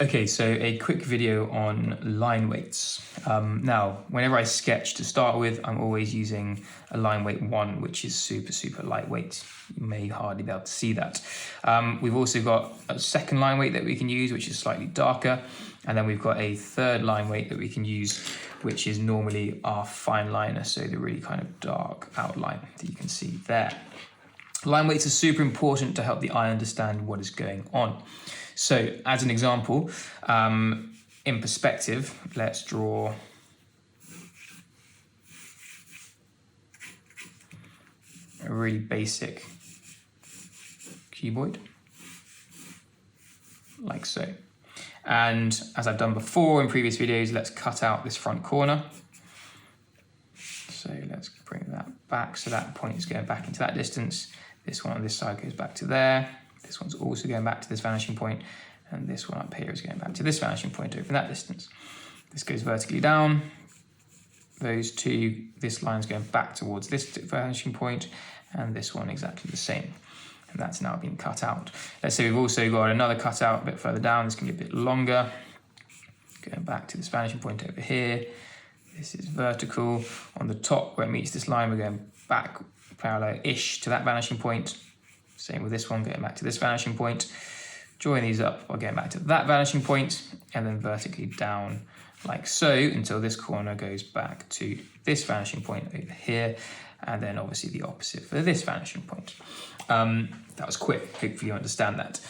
Okay, so a quick video on line weights. Now, whenever I sketch to start with, I'm always using a line weight 1, which is super lightweight. You may hardly be able to see that. We've also got a second line weight that we can use, which is slightly darker. And then we've got a third line weight that we can use, which is normally our fine liner, so the really kind of dark outline that you can see there. Line weights are super important to help the eye understand what is going on. So as an example, in perspective, let's draw a really basic cuboid, like so. And as I've done before in previous videos, let's cut out this front corner. So let's bring that back. So that point is going back into that distance. This one on this side goes back to there. This one's also going back to this vanishing point, and this one up here is going back to this vanishing point over that distance. This goes vertically down. Those two, this line's going back towards this vanishing point, and this one exactly the same. And that's now been cut out. Let's say we've also got another cutout a bit further down. This can be a bit longer. Going back to this vanishing point over here. This is vertical. On the top where it meets this line, we're going back parallel-ish to that vanishing point. Same with this one, going back to this vanishing point. Join these up by going back to that vanishing point, and then vertically down like so until this corner goes back to this vanishing point over here, and then obviously the opposite for this vanishing point. That was quick, hopefully you understand that.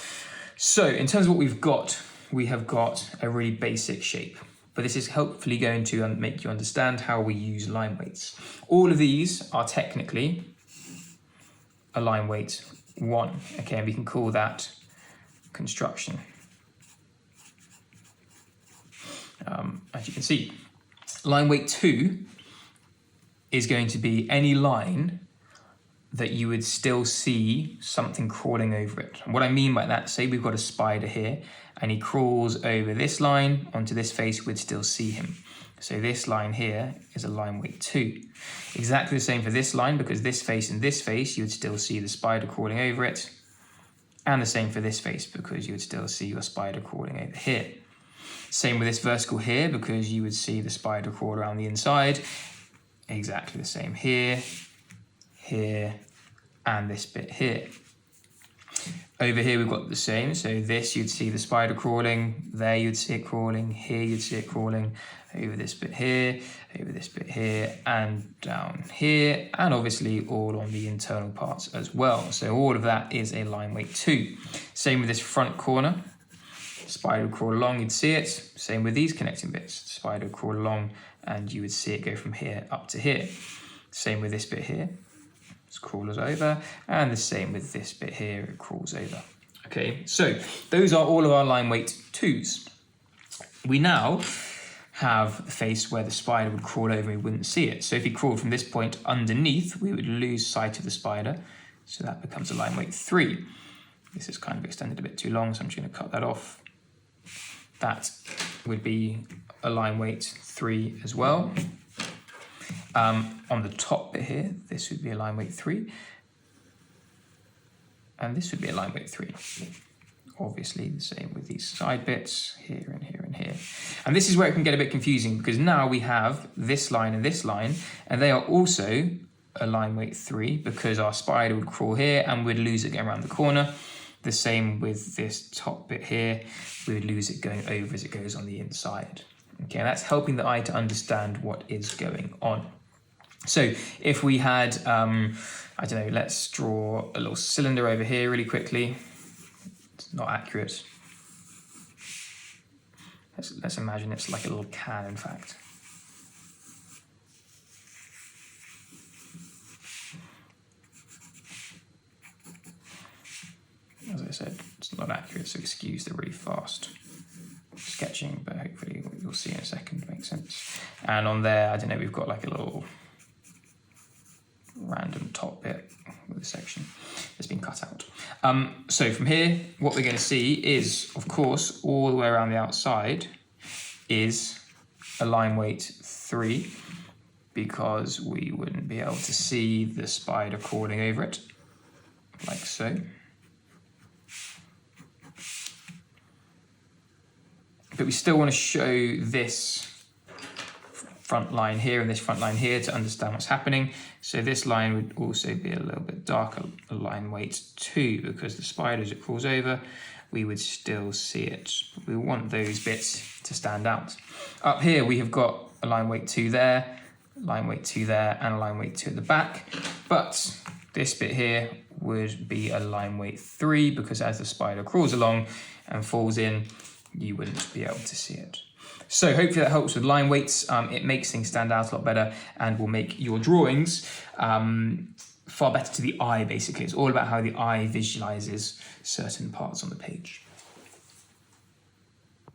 So in terms of what we've got, we have got a really basic shape, but this is hopefully going to make you understand how we use line weights. All of these are technically a line weight 1, okay, and we can call that construction. As you can see, line weight 2 is going to be any line that you would still see something crawling over it. And what I mean by that, say we've got a spider here and he crawls over this line onto this face, we'd still see him. So this line here is a line weight 2. Exactly the same for this line, because this face and this face, you would still see the spider crawling over it. And the same for this face, because you would still see your spider crawling over here. Same with this vertical here, because you would see the spider crawl around the inside. Exactly the same here, here, and this bit here. Over here we've got the same, so this you'd see the spider crawling, there you'd see it crawling, here you'd see it crawling, over this bit here, over this bit here, and down here, and obviously all on the internal parts as well. So all of that is a line weight 2. Same with this front corner, spider would crawl along, you'd see it. Same with these connecting bits, spider would crawl along and you would see it go from here up to here. Same with this bit here. It crawls over, and the same with this bit here, it crawls over. Okay, so those are all of our line weight 2s. We now have the face where the spider would crawl over and we wouldn't see it. So if he crawled from this point underneath, we would lose sight of the spider. So that becomes a line weight 3. This is kind of extended a bit too long, so I'm just going to cut that off. That would be a line weight 3 as well. On the top bit here, this would be a line weight 3. And this would be a line weight 3. Obviously the same with these side bits, here and here and here. And this is where it can get a bit confusing, because now we have this line, and they are also a line weight 3, because our spider would crawl here and we'd lose it going around the corner. The same with this top bit here, we would lose it going over as it goes on the inside. Okay, that's helping the eye to understand what is going on. So if we had, I don't know, let's draw a little cylinder over here really quickly. It's not accurate. Let's imagine it's like a little can, in fact. As I said, it's not accurate, so excuse the really fast sketching, but hopefully what you'll see in a second makes sense. And on there, I don't know, we've got like a little random top bit with a section that's been cut out. So from here, what we're going to see is, of course, all the way around the outside is a line weight 3, because we wouldn't be able to see the spider crawling over it, like so. but we still want to show this front line here and this front line here to understand what's happening. So this line would also be a little bit darker, line weight 2, because the spider, as it crawls over, we would still see it. We want those bits to stand out. Up here we have got a line weight 2 there, line weight 2 there, and a line weight 2 at the back. But this bit here would be a line weight 3, because as the spider crawls along and falls in, you wouldn't be able to see it. So hopefully that helps with line weights. It makes things stand out a lot better and will make your drawings far better to the eye, basically. It's all about how the eye visualizes certain parts on the page.